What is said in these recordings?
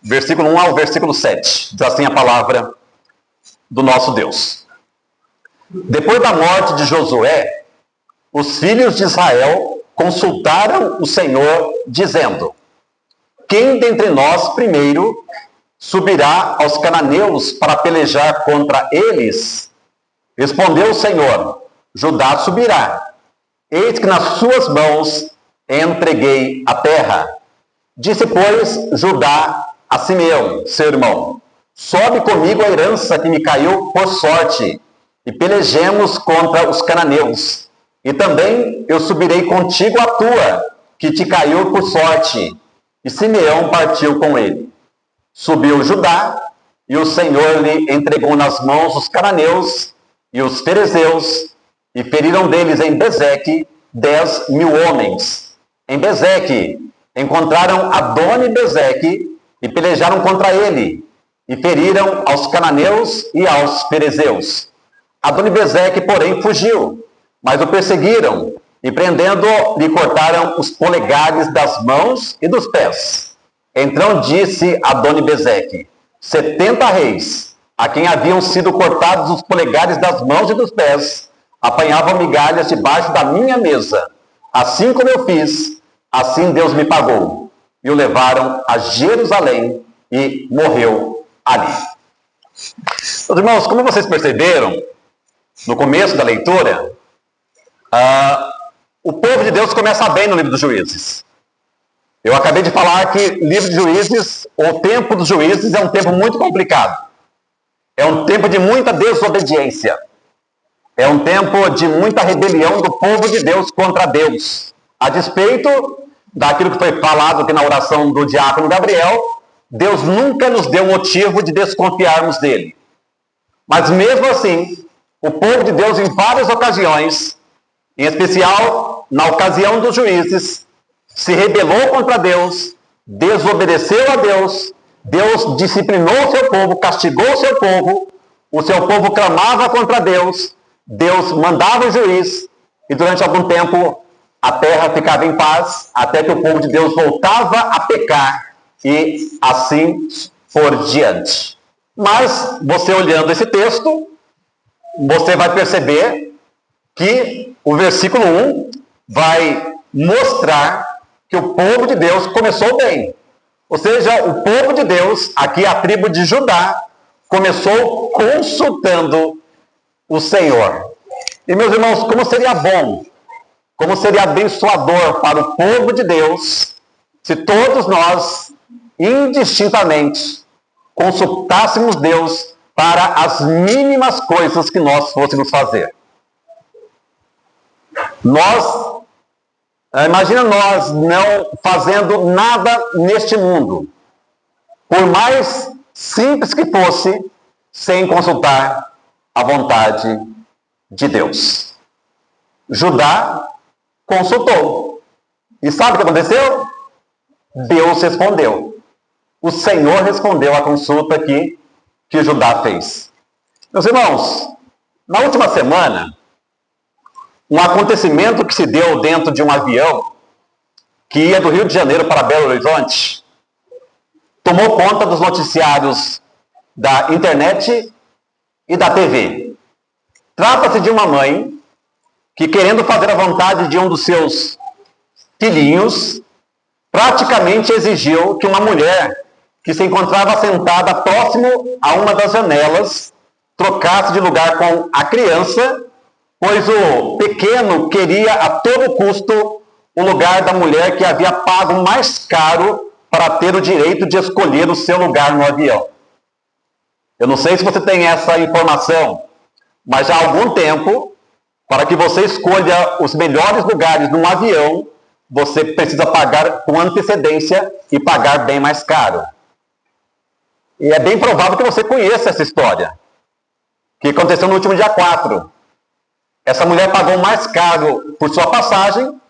versículo 1 ao versículo 7. Diz assim a palavra do nosso Deus. Depois da morte de Josué, os filhos de Israel consultaram o Senhor, dizendo: quem dentre nós primeiro subirá aos cananeus para pelejar contra eles? Respondeu o Senhor: Judá subirá. Eis que nas suas mãos entreguei a terra. Disse, pois, Judá a Simeão, seu irmão: sobe comigo a herança que me caiu por sorte, e pelejemos contra os cananeus. E também eu subirei contigo a tua, que te caiu por sorte. E Simeão partiu com ele. Subiu Judá, e o Senhor lhe entregou nas mãos os cananeus e os ferezeus, e feriram deles em Bezeque 10.000 homens. Em Bezeque encontraram Adoni-Bezeque e pelejaram contra ele, e feriram aos cananeus e aos ferezeus. Adoni-Bezeque, porém, fugiu, mas o perseguiram, e prendendo-o, lhe cortaram os polegares das mãos e dos pés. Então disse Adoni-Bezeque: 70 reis, a quem haviam sido cortados os polegares das mãos e dos pés, apanhavam migalhas debaixo da minha mesa. Assim como eu fiz, assim Deus me pagou. E o levaram a Jerusalém e morreu ali. Meus irmãos, como vocês perceberam no começo da leitura, o povo de Deus começa bem no livro dos Juízes. Eu acabei de falar que livro de Juízes, o tempo dos juízes, é um tempo muito complicado. É um tempo de muita desobediência. É um tempo de muita rebelião do povo de Deus contra Deus. A despeito daquilo que foi falado aqui na oração do diácono Gabriel, Deus nunca nos deu motivo de desconfiarmos dele. Mas mesmo assim, o povo de Deus em várias ocasiões, em especial na ocasião dos juízes, se rebelou contra Deus, desobedeceu a Deus, Deus disciplinou o seu povo, castigou o seu povo clamava contra Deus, Deus mandava o juiz, e durante algum tempo a terra ficava em paz, até que o povo de Deus voltava a pecar, e assim por diante. Mas, você olhando esse texto, você vai perceber que o versículo 1 vai mostrar que o povo de Deus começou bem. Ou seja, o povo de Deus, aqui a tribo de Judá, começou consultando o Senhor. E, meus irmãos, como seria bom, como seria abençoador para o povo de Deus, se todos nós, indistintamente, consultássemos Deus para as mínimas coisas que nós fôssemos fazer. Imagina nós não fazendo nada neste mundo, por mais simples que fosse, sem consultar a vontade de Deus. Judá consultou. E sabe o que aconteceu? Deus respondeu. O Senhor respondeu à consulta que Judá fez. Meus irmãos, na última semana, um acontecimento que se deu dentro de um avião que ia do Rio de Janeiro para Belo Horizonte tomou conta dos noticiários da internet e da TV. Trata-se de uma mãe que, querendo fazer a vontade de um dos seus filhinhos, praticamente exigiu que uma mulher que se encontrava sentada próximo a uma das janelas trocasse de lugar com a criança, pois o pequeno queria a todo custo o lugar da mulher que havia pago mais caro para ter o direito de escolher o seu lugar no avião. Eu não sei se você tem essa informação, mas já há algum tempo, para que você escolha os melhores lugares num avião, você precisa pagar com antecedência e pagar bem mais caro. E é bem provável que você conheça essa história, que aconteceu no último dia 4. Essa mulher pagou mais caro por sua passagem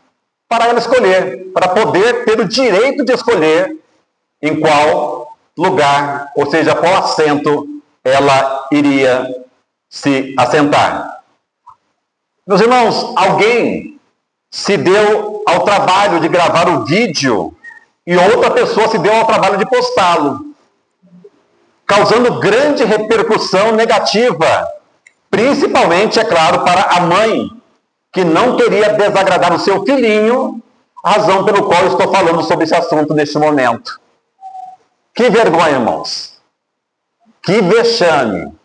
para ela escolher, para poder ter o direito de escolher em qual lugar, ou seja, qual assento ela iria se assentar. Meus irmãos, alguém se deu ao trabalho de gravar o vídeo e outra pessoa se deu ao trabalho de postá-lo, causando grande repercussão negativa, principalmente, é claro, para a mãe, que não queria desagradar o seu filhinho, razão pelo qual eu estou falando sobre esse assunto neste momento. Que vergonha, irmãos! Que vexame!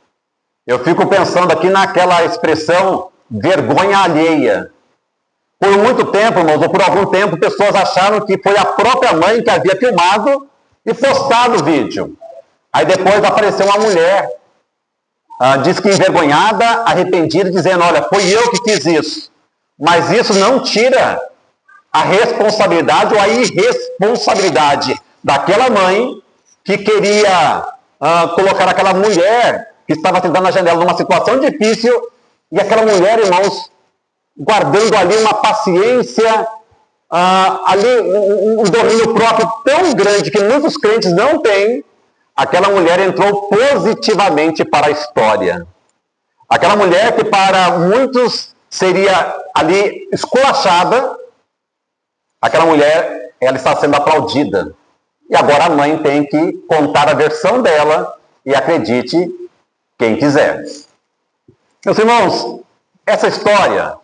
Eu fico pensando aqui naquela expressão vergonha alheia. Por muito tempo, irmãos, ou por algum tempo, pessoas acharam que foi a própria mãe que havia filmado e postado o vídeo. Aí depois apareceu uma mulher, diz que envergonhada, arrependida, dizendo, olha, foi eu que fiz isso. Mas isso não tira a responsabilidade ou a irresponsabilidade daquela mãe que queria colocar aquela mulher que estava sentando na janela numa situação difícil, e aquela mulher, irmãos, guardando ali uma paciência, ali um domínio próprio tão grande que muitos crentes não têm. Aquela mulher entrou positivamente para a história. Aquela mulher que para muitos seria ali esculachada, aquela mulher, ela está sendo aplaudida. E agora a mãe tem que contar a versão dela, e acredite quem quiser. Meus irmãos, essa história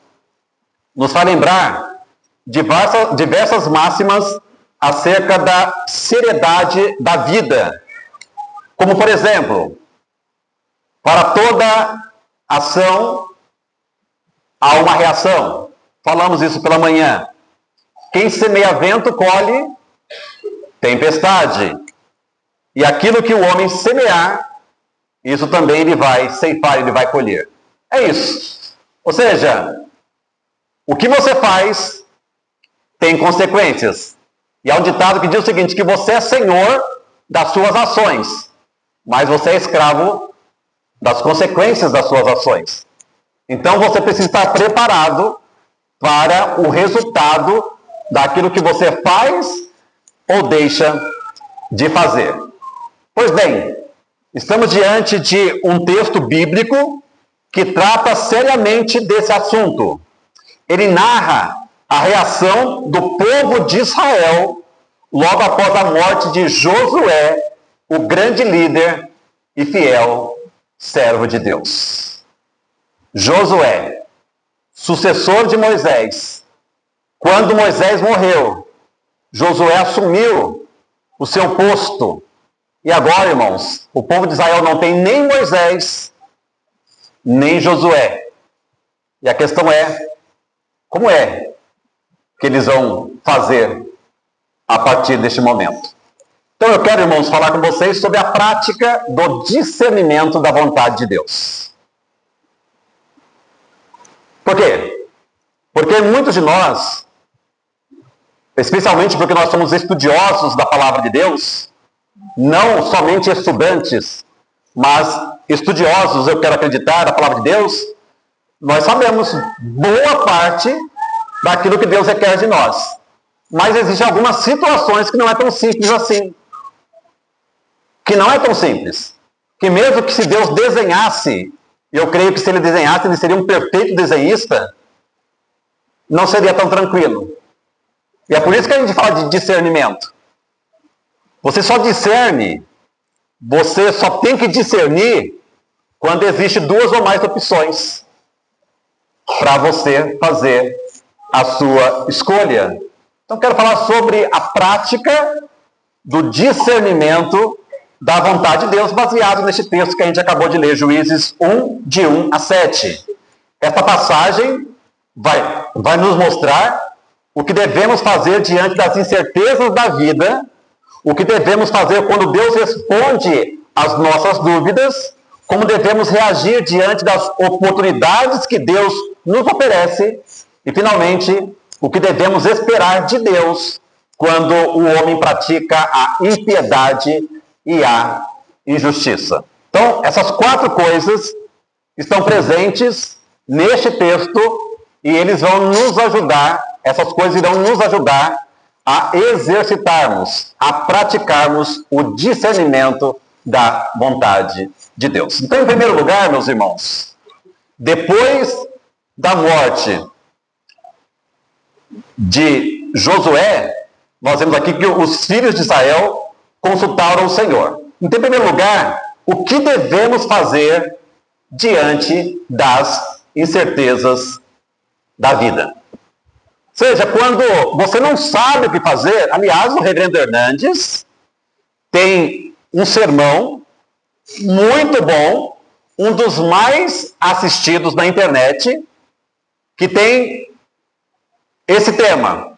nos faz lembrar diversas máximas acerca da seriedade da vida. Como, por exemplo, para toda ação há uma reação. Falamos isso pela manhã. Quem semeia vento, colhe tempestade. E aquilo que o homem semear, isso também ele vai ceifar, ele vai colher. É isso. Ou seja, o que você faz tem consequências. E há um ditado que diz o seguinte, que você é senhor das suas ações, mas você é escravo das consequências das suas ações. Então você precisa estar preparado para o resultado daquilo que você faz ou deixa de fazer. Pois bem, estamos diante de um texto bíblico que trata seriamente desse assunto. Ele narra a reação do povo de Israel logo após a morte de Josué, o grande líder e fiel servo de Deus. Josué, sucessor de Moisés. Quando Moisés morreu, Josué assumiu o seu posto. E agora, irmãos, o povo de Israel não tem nem Moisés, nem Josué. E a questão é, como é que eles vão fazer a partir deste momento? Então eu quero, irmãos, falar com vocês sobre a prática do discernimento da vontade de Deus. Por quê? Porque muitos de nós, especialmente porque nós somos estudiosos da palavra de Deus, não somente estudantes, mas estudiosos, eu quero acreditar, da palavra de Deus, nós sabemos boa parte daquilo que Deus requer de nós. Mas existem algumas situações que não é tão simples assim. Que não é tão simples. Que mesmo que se Deus desenhasse, e eu creio que se ele desenhasse, ele seria um perfeito desenhista, não seria tão tranquilo. E é por isso que a gente fala de discernimento. Você só discerne, você só tem que discernir quando existe duas ou mais opções para você fazer a sua escolha. Então, quero falar sobre a prática do discernimento da vontade de Deus, baseado neste texto que a gente acabou de ler, Juízes 1, de 1 a 7. Esta passagem vai nos mostrar o que devemos fazer diante das incertezas da vida, o que devemos fazer quando Deus responde às nossas dúvidas, como devemos reagir diante das oportunidades que Deus nos oferece, e, finalmente, o que devemos esperar de Deus quando o homem pratica a impiedade e a injustiça. Então, essas quatro coisas estão presentes neste texto e eles vão nos ajudar, essas coisas irão nos ajudar a exercitarmos, a praticarmos o discernimento da vontade de Deus. Então, em primeiro lugar, meus irmãos, depois da morte de Josué, nós vemos aqui que os filhos de Israel consultaram o Senhor. Então, em primeiro lugar, o que devemos fazer diante das incertezas da vida? Ou seja, quando você não sabe o que fazer, aliás, o reverendo Hernandes tem um sermão muito bom, um dos mais assistidos na internet, que tem esse tema: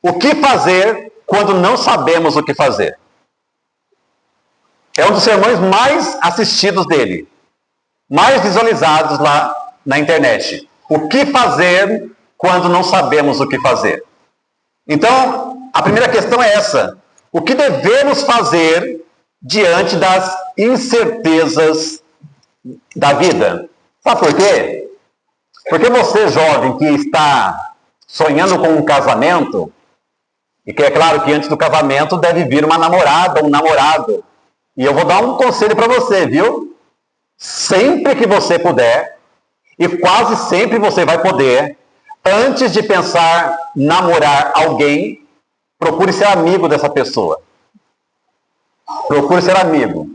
o que fazer quando não sabemos o que fazer? É um dos sermões mais assistidos dele, mais visualizados lá na internet. O que fazer quando não sabemos o que fazer? Então, a primeira questão é essa: o que devemos fazer diante das incertezas da vida? Sabe por quê? Porque você, jovem, que está sonhando com um casamento, e que é claro que antes do casamento deve vir uma namorada, um namorado. E eu vou dar um conselho para você, viu? Sempre que você puder, e quase sempre você vai poder, antes de pensar em namorar alguém, procure ser amigo dessa pessoa. Procure ser amigo.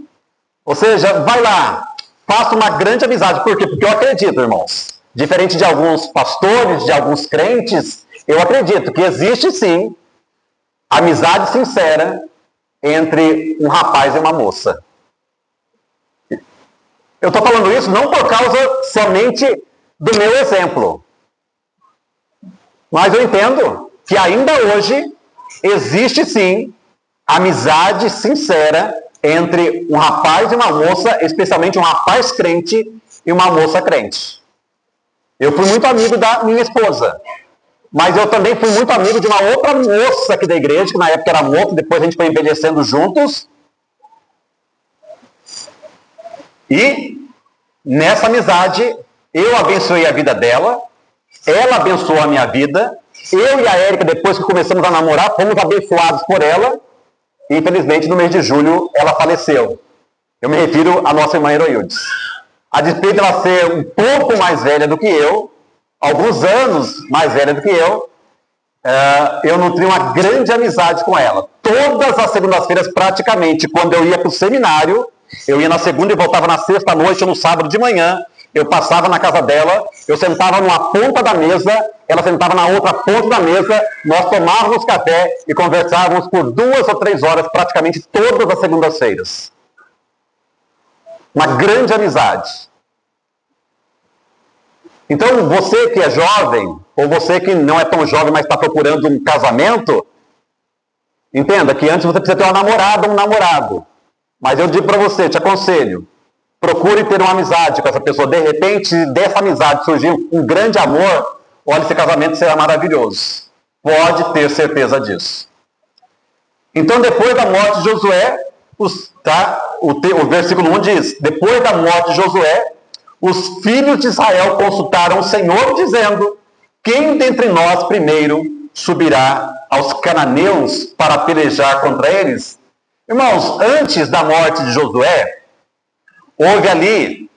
Ou seja, vai lá, faça uma grande amizade. Por quê? Porque eu acredito, irmãos, diferente de alguns pastores, de alguns crentes, eu acredito que existe sim amizade sincera entre um rapaz e uma moça. Eu estou falando isso não por causa somente do meu exemplo, mas eu entendo que ainda hoje existe sim amizade sincera entre um rapaz e uma moça, especialmente um rapaz crente e uma moça crente. Eu fui muito amigo da minha esposa, mas eu também fui muito amigo de uma outra moça aqui da igreja, que na época era moça, depois a gente foi envelhecendo juntos. E nessa amizade, eu abençoei a vida dela, ela abençoou a minha vida, eu e a Érica, depois que começamos a namorar, fomos abençoados por ela, e infelizmente no mês de julho ela faleceu. Eu me refiro à nossa irmã Heroildes. A despeito dela ser um pouco mais velha do que eu, alguns anos mais velha do que eu nutri uma grande amizade com ela. Todas as segundas-feiras, praticamente, quando eu ia para o seminário, eu ia na segunda e voltava na sexta à noite ou no sábado de manhã, eu passava na casa dela, eu sentava numa ponta da mesa, ela sentava na outra ponta da mesa, nós tomávamos café e conversávamos por 2 ou 3 horas, praticamente todas as segundas-feiras. Uma grande amizade. Então, você que é jovem, ou você que não é tão jovem, mas está procurando um casamento, entenda que antes você precisa ter uma namorada ou um namorado. Mas eu digo para você, te aconselho, procure ter uma amizade com essa pessoa. De repente, dessa amizade surgir um grande amor, olha, esse casamento será maravilhoso. Pode ter certeza disso. Então, depois da morte de Josué, o versículo 1 diz: depois da morte de Josué, os filhos de Israel consultaram o Senhor, dizendo: quem dentre nós primeiro subirá aos cananeus para pelejar contra eles? Irmãos, antes da morte de Josué, houve ali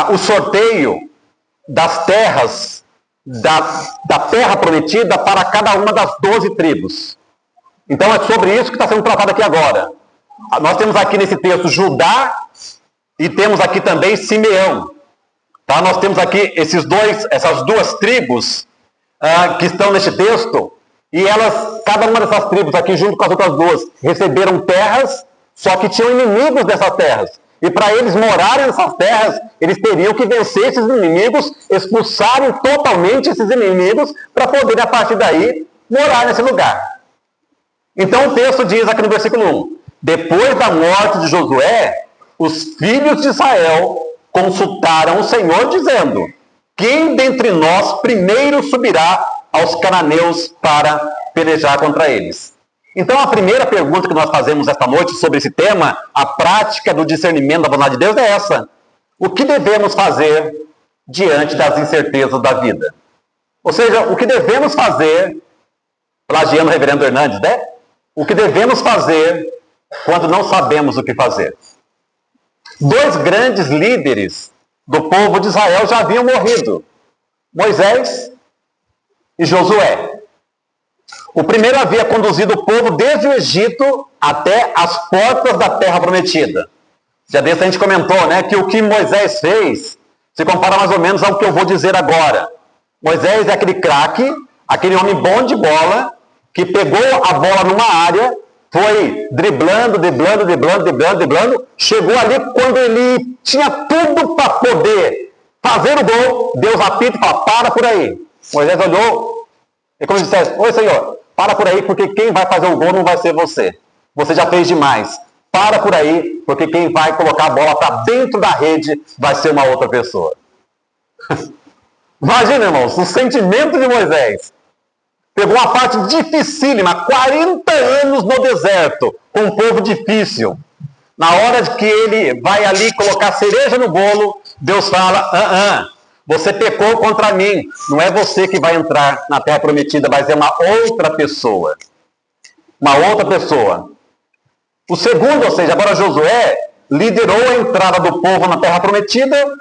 o sorteio das terras, da terra prometida para cada uma das 12 tribos. Então é sobre isso que está sendo tratado aqui agora. Nós temos aqui nesse texto Judá e temos aqui também Simeão. Tá? Nós temos aqui essas duas tribos que estão neste texto, e cada uma dessas tribos aqui, junto com as outras duas, receberam terras, só que tinham inimigos dessas terras. E para eles morarem nessas terras, eles teriam que vencer esses inimigos, expulsarem totalmente esses inimigos, para poder, a partir daí, morar nesse lugar. Então o texto diz aqui no versículo 1, depois da morte de Josué, os filhos de Israel consultaram o Senhor, dizendo: quem dentre nós primeiro subirá aos cananeus para pelejar contra eles? Então a primeira pergunta que nós fazemos esta noite sobre esse tema, a prática do discernimento da vontade de Deus, é essa: o que devemos fazer diante das incertezas da vida? Ou seja, o que devemos fazer, plagiando o reverendo Hernandes, né? O que devemos fazer quando não sabemos o que fazer? 2 grandes líderes do povo de Israel já haviam morrido: Moisés e Josué. O primeiro havia conduzido o povo desde o Egito até as portas da terra prometida. Já desse a gente comentou, né, que o que Moisés fez se compara mais ou menos ao que eu vou dizer agora. Moisés é aquele craque, aquele homem bom de bola, que pegou a bola numa área, foi driblando, chegou ali quando ele tinha tudo para poder fazer o gol, Deus apita e fala, para por aí. Moisés olhou e como disse, oi Senhor, para por aí porque quem vai fazer o gol não vai ser você. Você já fez demais. Para por aí, porque quem vai colocar a bola para dentro da rede vai ser uma outra pessoa. Imagina, irmãos, o sentimento de Moisés. Pegou uma parte dificílima, 40 anos no deserto, com um povo difícil. Na hora de que ele vai ali colocar cereja no bolo, Deus fala, você pecou contra mim. Não é você que vai entrar na terra prometida, vai ser uma outra pessoa. Uma outra pessoa. O segundo, ou seja, agora Josué liderou a entrada do povo na terra prometida,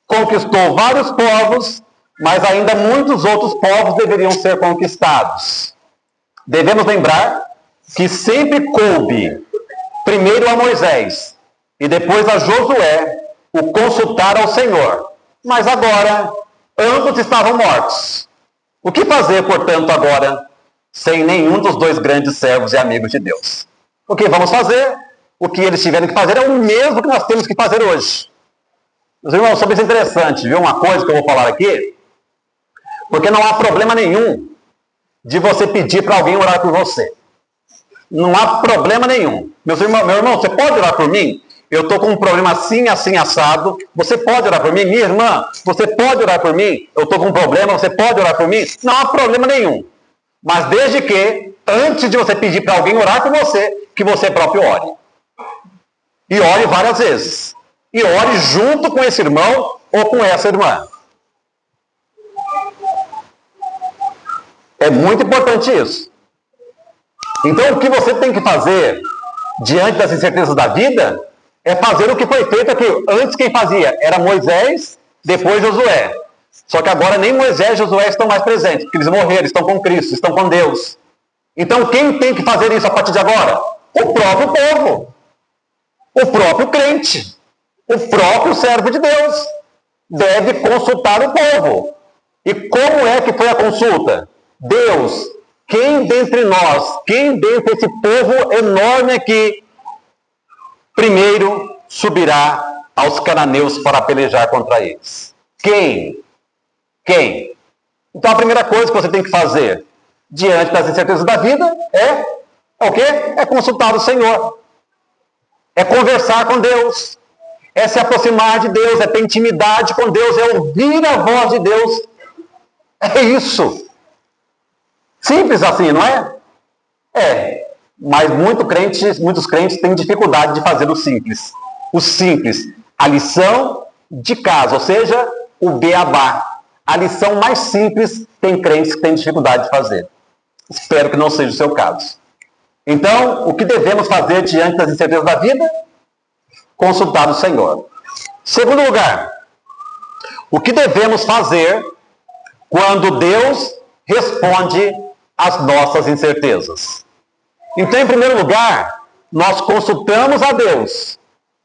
conquistou vários povos, mas ainda muitos outros povos deveriam ser conquistados. Devemos lembrar que sempre coube primeiro a Moisés e depois a Josué o consultar ao Senhor. Mas agora, ambos estavam mortos. O que fazer, portanto, agora, sem nenhum dos dois grandes servos e amigos de Deus? O que vamos fazer? O que eles tiveram que fazer é o mesmo que nós temos que fazer hoje. Meus irmãos, sobre isso é interessante, viu? Uma coisa que eu vou falar aqui, porque não há problema nenhum de você pedir para alguém orar por você. Não há problema nenhum. Meu irmão, você pode orar por mim? Eu estou com um problema assim, assim, assado. Você pode orar por mim? Minha irmã, você pode orar por mim? Eu estou com um problema, você pode orar por mim? Não há problema nenhum. Mas desde que, antes de você pedir para alguém orar por você, que você próprio ore. E ore várias vezes. E ore junto com esse irmão ou com essa irmã. É muito importante isso. Então, o que você tem que fazer diante das incertezas da vida é fazer o que foi feito aqui. Antes quem fazia era Moisés, depois Josué. Só que agora nem Moisés e Josué estão mais presentes, porque eles morreram, estão com Cristo, estão com Deus. Então, quem tem que fazer isso a partir de agora? O próprio povo. O próprio crente. O próprio servo de Deus. Deve consultar o povo. E como é que foi a consulta? Deus, quem dentre nós, quem dentre esse povo enorme aqui, primeiro subirá aos cananeus para pelejar contra eles? Quem? Quem? Então a primeira coisa que você tem que fazer diante das incertezas da vida é o quê? É consultar o Senhor. É conversar com Deus. É se aproximar de Deus, é ter intimidade com Deus, é ouvir a voz de Deus. É isso. Simples assim, não é? É. Mas muitos crentes têm dificuldade de fazer o simples. O simples. A lição de casa, ou seja, o beabá. A lição mais simples tem crentes que têm dificuldade de fazer. Espero que não seja o seu caso. Então, o que devemos fazer diante das incertezas da vida? Consultar o Senhor. Segundo lugar, o que devemos fazer quando Deus responde às nossas incertezas? Então, em primeiro lugar, nós consultamos a Deus.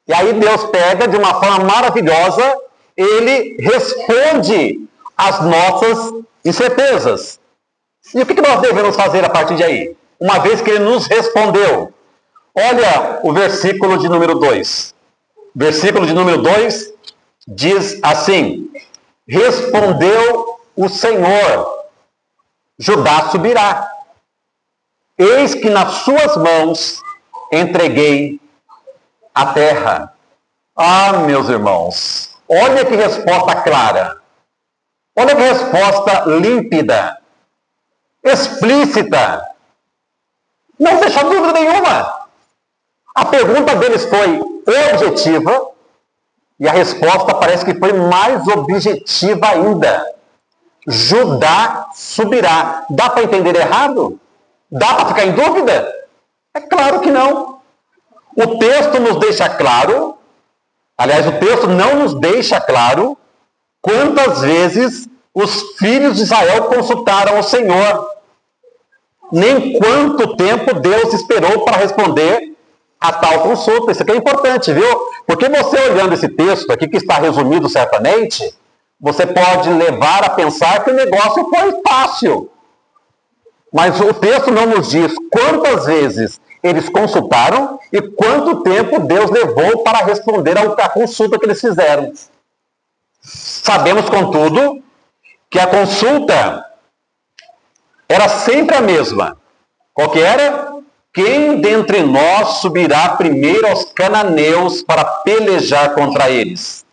E aí Deus pega de uma forma maravilhosa, Ele responde às nossas incertezas. E o que nós devemos fazer a partir de aí? Uma vez que Ele nos respondeu. Olha o versículo de número 2. Versículo de número 2 diz assim: respondeu o Senhor, Judá subirá. Eis que nas suas mãos entreguei a terra. Ah, meus irmãos, olha que resposta clara. Olha que resposta límpida, explícita. Não deixa dúvida nenhuma. A pergunta deles foi objetiva e a resposta parece que foi mais objetiva ainda. Judá subirá. Dá para entender errado? Dá para ficar em dúvida? É claro que não. O texto nos deixa claro, aliás, o texto não nos deixa claro quantas vezes os filhos de Israel consultaram o Senhor. nem quanto tempo Deus esperou para responder a tal consulta. Isso aqui é importante, viu? Porque você olhando esse texto aqui, que está resumido certamente, você pode levar a pensar que o negócio foi fácil. Mas o texto não nos diz quantas vezes eles consultaram e quanto tempo Deus levou para responder à consulta que eles fizeram. Sabemos, contudo, que a consulta era sempre a mesma. Qual que era? Quem dentre nós subirá primeiro aos cananeus para pelejar contra eles?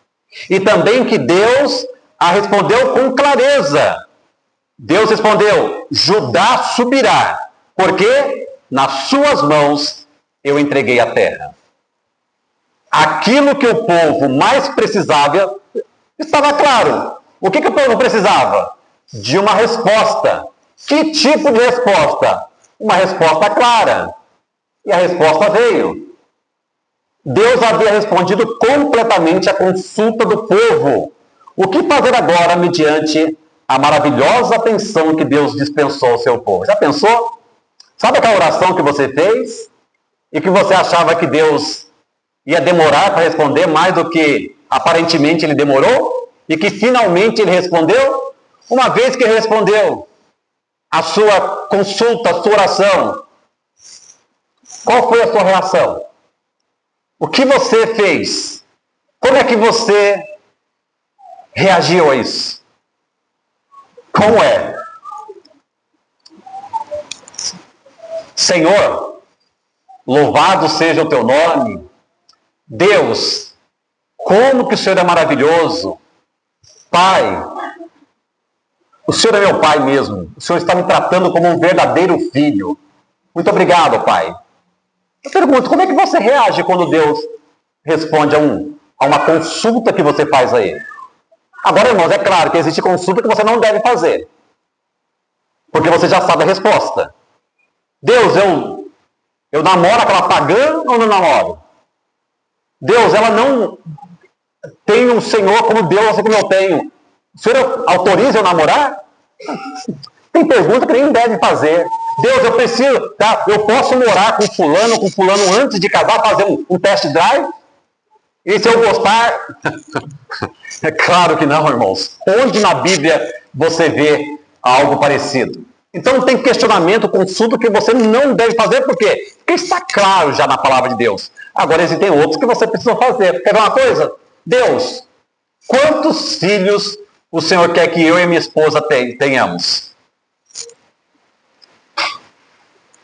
E também que Deus a respondeu com clareza. Deus respondeu: Judá subirá, porque nas suas mãos eu entreguei a terra. Aquilo que o povo mais precisava estava claro. O que o povo precisava? De uma resposta. Que tipo de resposta? Uma resposta clara. E a resposta veio. Deus havia respondido completamente à consulta do povo. O que fazer agora mediante a maravilhosa atenção que Deus dispensou ao seu povo? Já pensou? Sabe aquela oração que você fez e que você achava que Deus ia demorar para responder mais do que aparentemente ele demorou? E que finalmente ele respondeu? Uma vez que ele respondeu a sua consulta, a sua oração, qual foi a sua reação? O que você fez? Como é que você reagiu a isso? Como é? Senhor, louvado seja o teu nome. Deus, como que o Senhor é maravilhoso. Pai, o Senhor é meu Pai mesmo. O Senhor está me tratando como um verdadeiro filho. Muito obrigado, Pai. Eu pergunto, como é que você reage quando Deus responde a uma consulta que você faz a Ele? Agora, irmãos, é claro que existe consulta que você não deve fazer. Porque você já sabe a resposta. Deus, eu namoro aquela pagã ou não namoro? Deus, ela não tem um Senhor como Deus, assim como eu tenho. O Senhor autoriza eu namorar? Tem pergunta que nem deve fazer. Deus, eu preciso, tá? Eu posso morar com fulano antes de casar, fazer um test drive? E se eu gostar... É claro que não, irmãos. Onde na Bíblia você vê algo parecido? Então tem questionamento, consulta que você não deve fazer, por quê? Porque está claro já na palavra de Deus. Agora existem outros que você precisa fazer. Quer ver uma coisa? Deus, quantos filhos o Senhor quer que eu e minha esposa tenhamos?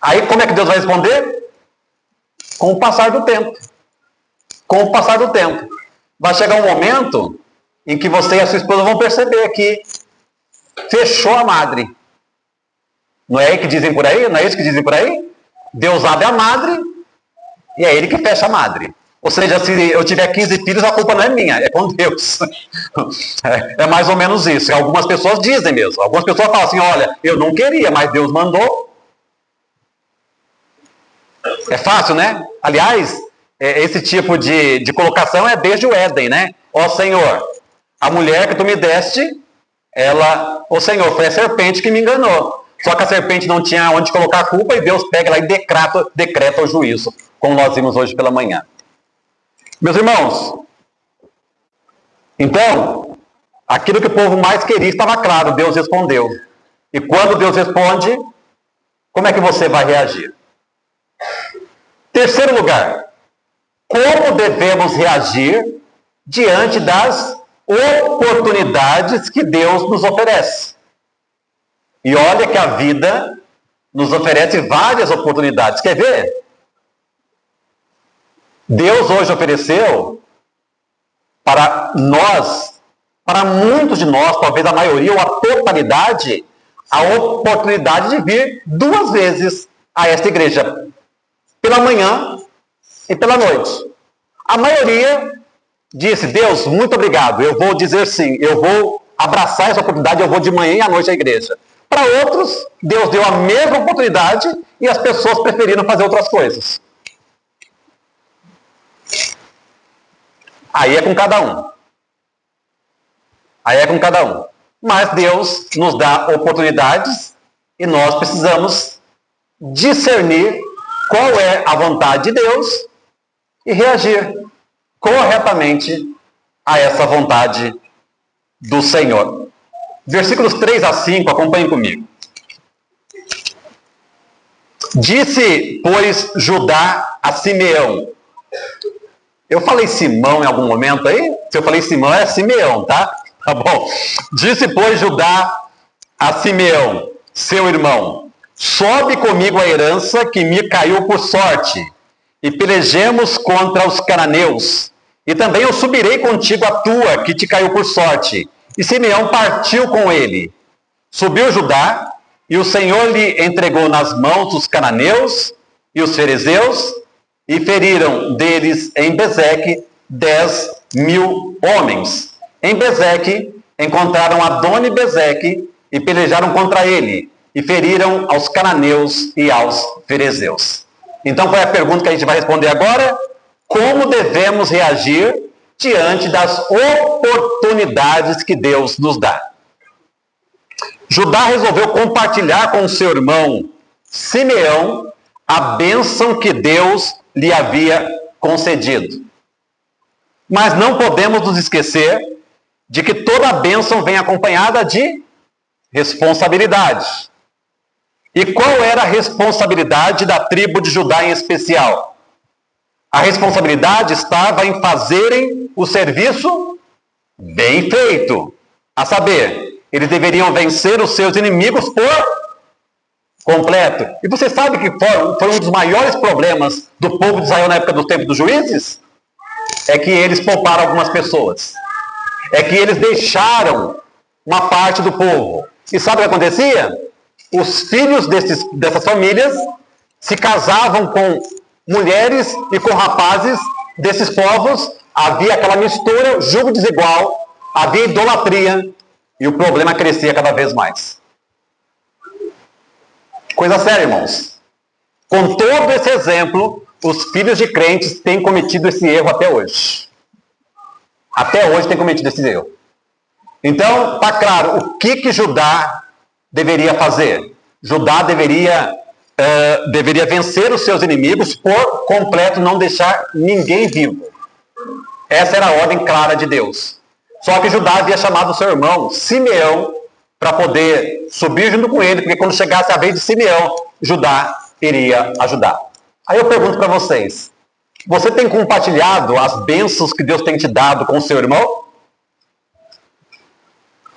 Aí como é que Deus vai responder? Com o passar do tempo. Com o passar do tempo. Vai chegar um momento em que você e a sua esposa vão perceber que fechou a madre. Não é aí que dizem por aí? Não é isso que dizem por aí? Deus abre a madre e é ele que fecha a madre. Ou seja, se eu tiver 15 filhos, a culpa não é minha, é com Deus. É mais ou menos isso. Algumas pessoas dizem mesmo. Algumas pessoas falam assim, olha, eu não queria, mas Deus mandou. É fácil, né? Aliás, esse tipo de colocação é desde o Éden, né? Ó Senhor, a mulher que tu me deste, ó Senhor, foi a serpente que me enganou. Só que a serpente não tinha onde colocar a culpa e Deus pega lá e decreta o juízo, como nós vimos hoje pela manhã. Meus irmãos, então, aquilo que o povo mais queria estava claro, Deus respondeu. E quando Deus responde, como é que você vai reagir? Terceiro lugar, como devemos reagir diante das oportunidades que Deus nos oferece? E olha que a vida nos oferece várias oportunidades. Quer ver? Deus hoje ofereceu para nós, para muitos de nós, talvez a maioria ou a totalidade, a oportunidade de vir 2 vezes a esta igreja. Pela manhã e pela noite. A maioria disse, Deus, muito obrigado, eu vou dizer sim, eu vou abraçar essa oportunidade, eu vou de manhã e à noite à igreja. Para outros, Deus deu a mesma oportunidade e as pessoas preferiram fazer outras coisas. Aí é com cada um. Aí é com cada um. Mas Deus nos dá oportunidades e nós precisamos discernir qual é a vontade de Deus e reagir corretamente a essa vontade do Senhor. Versículos 3 a 5, acompanhem comigo. Disse, pois, Judá a Simeão. Eu falei Simão em algum momento aí? Se eu falei Simão, é Simeão, tá? Tá bom. Disse, pois, Judá a Simeão, seu irmão, sobe comigo a herança que me caiu por sorte, e pelejemos contra os cananeus. E também eu subirei contigo a tua, que te caiu por sorte. E Simeão partiu com ele. Subiu Judá, e o Senhor lhe entregou nas mãos os cananeus e os ferezeus, e feriram deles em Bezeque 10.000 homens. Em Bezeque encontraram Adoni Bezeque e pelejaram contra ele, e feriram aos cananeus e aos ferezeus. Então, qual é a pergunta que a gente vai responder agora? Como devemos reagir diante das oportunidades que Deus nos dá? Judá resolveu compartilhar com seu irmão Simeão a bênção que Deus lhe havia concedido. Mas não podemos nos esquecer de que toda bênção vem acompanhada de responsabilidade. E qual era a responsabilidade da tribo de Judá em especial? A responsabilidade estava em fazerem o serviço bem feito. A saber, eles deveriam vencer os seus inimigos por completo. E você sabe que foi um dos maiores problemas do povo de Israel na época do tempo dos juízes? É que eles pouparam algumas pessoas. É que eles deixaram uma parte do povo. E sabe o que acontecia? Os filhos dessas famílias se casavam com mulheres e com rapazes desses povos. Havia aquela mistura, jugo desigual, havia idolatria, e o problema crescia cada vez mais. Coisa séria, irmãos. Com todo esse exemplo, os filhos de crentes têm cometido esse erro até hoje. Até hoje têm cometido esse erro. Então, está claro, o que Judá deveria fazer? Judá deveria vencer os seus inimigos por completo, não deixar ninguém vivo. Essa era a ordem clara de Deus. Só que Judá havia chamado seu irmão, Simeão, para poder subir junto com ele, porque quando chegasse a vez de Simeão, Judá iria ajudar. Aí eu pergunto para vocês, você tem compartilhado as bênçãos que Deus tem te dado com o seu irmão?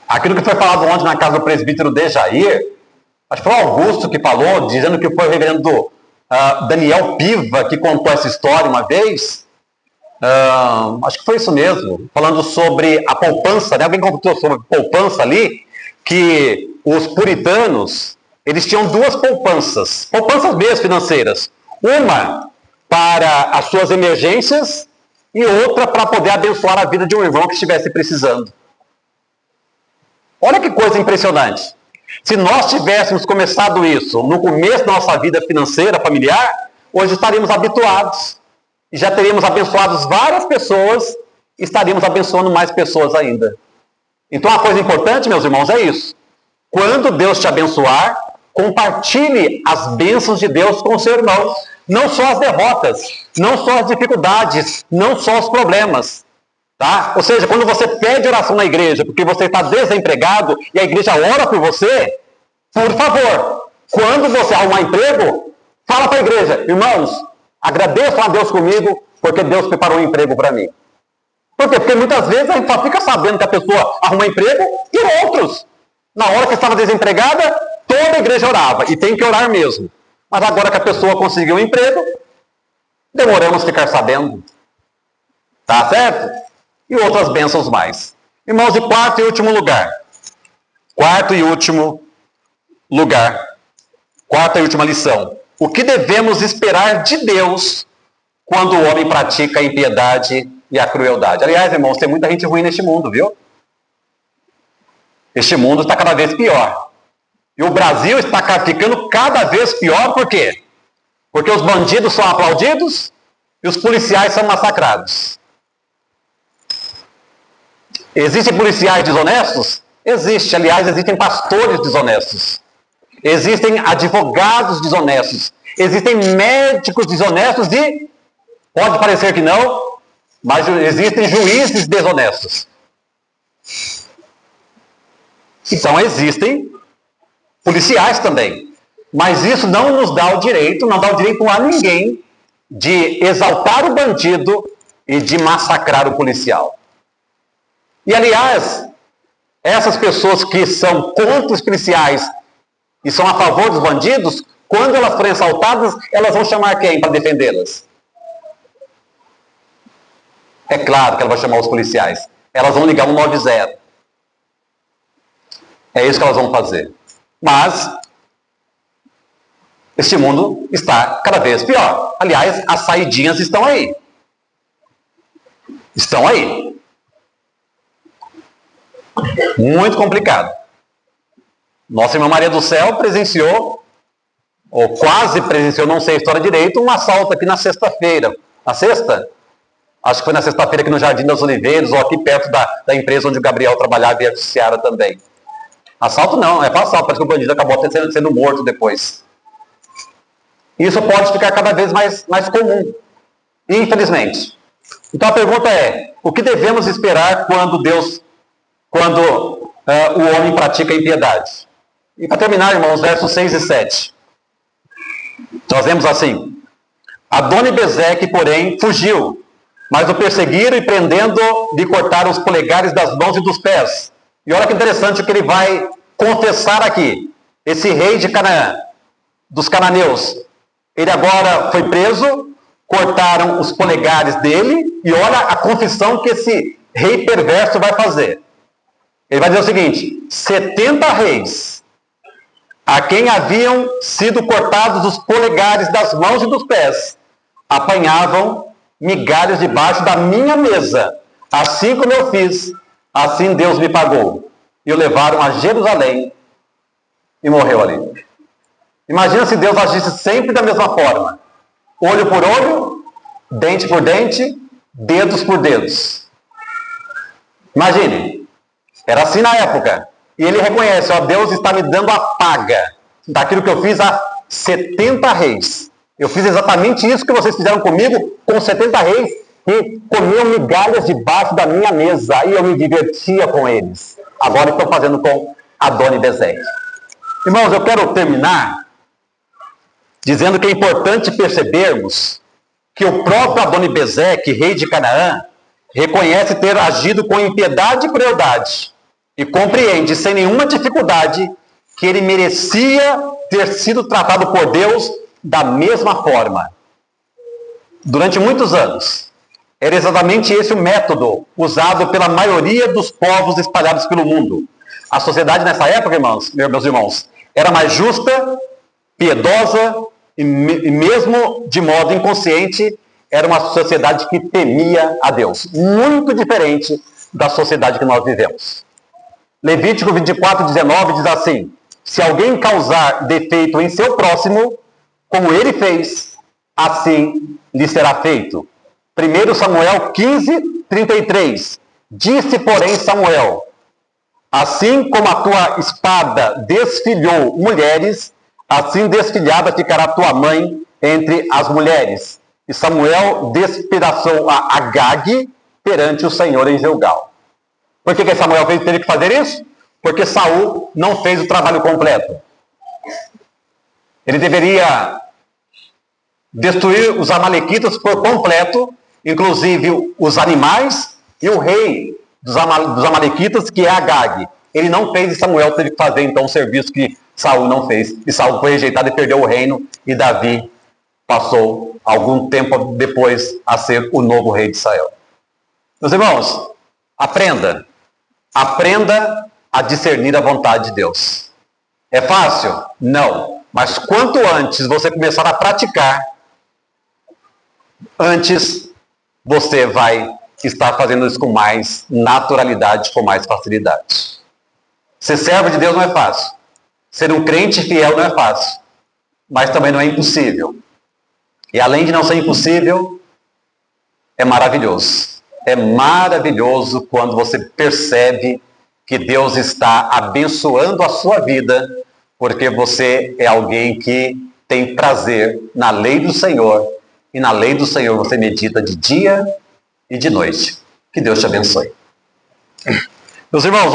Aquilo que foi falado ontem na casa do presbítero Dejair, acho que foi o Augusto que falou, dizendo que foi o reverendo Daniel Piva que contou essa história uma vez. Acho que foi isso mesmo, falando sobre a poupança, né? Alguém contou sobre poupança ali, que os puritanos, eles tinham duas poupanças mesmo financeiras. Uma para as suas emergências e outra para poder abençoar a vida de um irmão que estivesse precisando. Olha que coisa impressionante. Se nós tivéssemos começado isso no começo da nossa vida financeira, familiar, hoje estaríamos habituados. E já teríamos abençoado várias pessoas e estaríamos abençoando mais pessoas ainda. Então, a coisa importante, meus irmãos, é isso. Quando Deus te abençoar, compartilhe as bênçãos de Deus com o seu irmão. Não só as derrotas, não só as dificuldades, não só os problemas. Tá? Ou seja, quando você pede oração na igreja porque você está desempregado e a igreja ora por você, por favor, quando você arrumar emprego, fala para a igreja, irmãos, agradeçam a Deus comigo porque Deus preparou um emprego para mim. Por quê? Porque muitas vezes a gente só fica sabendo que a pessoa arrumou emprego e outros. Na hora que estava desempregada, toda a igreja orava. E tem que orar mesmo. Mas agora que a pessoa conseguiu um emprego, demoramos a ficar sabendo. Tá certo? E outras bênçãos mais. Irmãos, de quarto e último lugar. Quarto e último lugar. Quarta e última lição. O que devemos esperar de Deus quando o homem pratica a impiedade e a crueldade? Aliás, irmãos, tem muita gente ruim neste mundo, viu? Este mundo está cada vez pior. E o Brasil está ficando cada vez pior, por quê? Porque os bandidos são aplaudidos e os policiais são massacrados. Existem policiais desonestos? Existe. Aliás, existem pastores desonestos. existem advogados desonestos, existem médicos desonestos e, pode parecer que não, mas existem juízes desonestos. Então existem policiais também. Mas isso não nos dá o direito, não dá o direito a ninguém de exaltar o bandido e de massacrar o policial. E, aliás, essas pessoas que são contra os policiais e são a favor dos bandidos, quando elas forem assaltadas, elas vão chamar quem para defendê-las? É claro que ela vai chamar os policiais. Elas vão ligar 190. É isso que elas vão fazer. Mas este mundo está cada vez pior. Aliás, as saidinhas estão aí. Estão aí. Muito complicado. Nossa irmã Maria do Céu presenciou, ou quase presenciou, não sei a história direito, um assalto aqui na sexta-feira. Na sexta? Acho que foi na sexta-feira aqui no Jardim das Oliveiras, ou aqui perto da empresa onde o Gabriel trabalhava e a Ciara também. Assalto não, é para assalto, parece que o bandido acabou sendo morto depois. Isso pode ficar cada vez mais comum, infelizmente. Então a pergunta é, o que devemos esperar quando o homem pratica a impiedade? E para terminar, irmãos, versos 6 e 7. Nós vemos assim: Adoni-Bezeque, porém, fugiu, mas o perseguiram e, prendendo, lhe cortaram os polegares das mãos e dos pés. E olha que interessante o que ele vai confessar aqui. Esse rei de Canaã, dos cananeus, ele agora foi preso, cortaram os polegares dele, e olha a confissão que esse rei perverso vai fazer. Ele vai dizer o seguinte: 70 reis, a quem haviam sido cortados os polegares das mãos e dos pés, apanhavam migalhas debaixo da minha mesa. Assim como eu fiz, assim Deus me pagou. E o levaram a Jerusalém e morreu ali. Imagina se Deus agisse sempre da mesma forma. Olho por olho, dente por dente, dedos por dedos. Imagine. Era assim na época. E ele reconhece, ó, Deus está me dando a paga daquilo que eu fiz a 70 reis. Eu fiz exatamente isso que vocês fizeram comigo, com 70 reis, que comiam migalhas debaixo da minha mesa, e eu me divertia com eles. Agora estou fazendo com Adoni-Bezeque. Irmãos, eu quero terminar dizendo que é importante percebermos que o próprio Adoni-Bezeque, rei de Canaã, reconhece ter agido com impiedade e crueldade, e compreende sem nenhuma dificuldade que ele merecia ter sido tratado por Deus da mesma forma. Durante muitos anos, era exatamente esse o método usado pela maioria dos povos espalhados pelo mundo. A sociedade nessa época, irmãos, meus irmãos, era mais justa, piedosa e mesmo de modo inconsciente, era uma sociedade que temia a Deus. Muito diferente da sociedade que nós vivemos. Levítico 24:19 diz assim: se alguém causar defeito em seu próximo, como ele fez, assim lhe será feito. 1 Samuel 15:33. Disse, porém, Samuel: assim como a tua espada desfilhou mulheres, assim desfilhada ficará tua mãe entre as mulheres. E Samuel despedaçou a Agag perante o Senhor em Gilgal. Por que Samuel teve que fazer isso? Porque Saul não fez o trabalho completo. Ele deveria destruir os amalequitas por completo, inclusive os animais e o rei dos amalequitas, que é Agag. Ele não fez e Samuel teve que fazer então o serviço que Saul não fez. E Saul foi rejeitado e perdeu o reino, e Davi passou algum tempo depois a ser o novo rei de Israel. Meus irmãos, aprenda a discernir a vontade de Deus. É fácil? Não. Mas quanto antes você começar a praticar, antes você vai estar fazendo isso com mais naturalidade, com mais facilidade. Ser servo de Deus não é fácil. Ser um crente fiel não é fácil. Mas também não é impossível. E além de não ser impossível, é maravilhoso. É maravilhoso quando você percebe que Deus está abençoando a sua vida porque você é alguém que tem prazer na lei do Senhor, e na lei do Senhor você medita de dia e de noite. Que Deus te abençoe. Meus irmãos,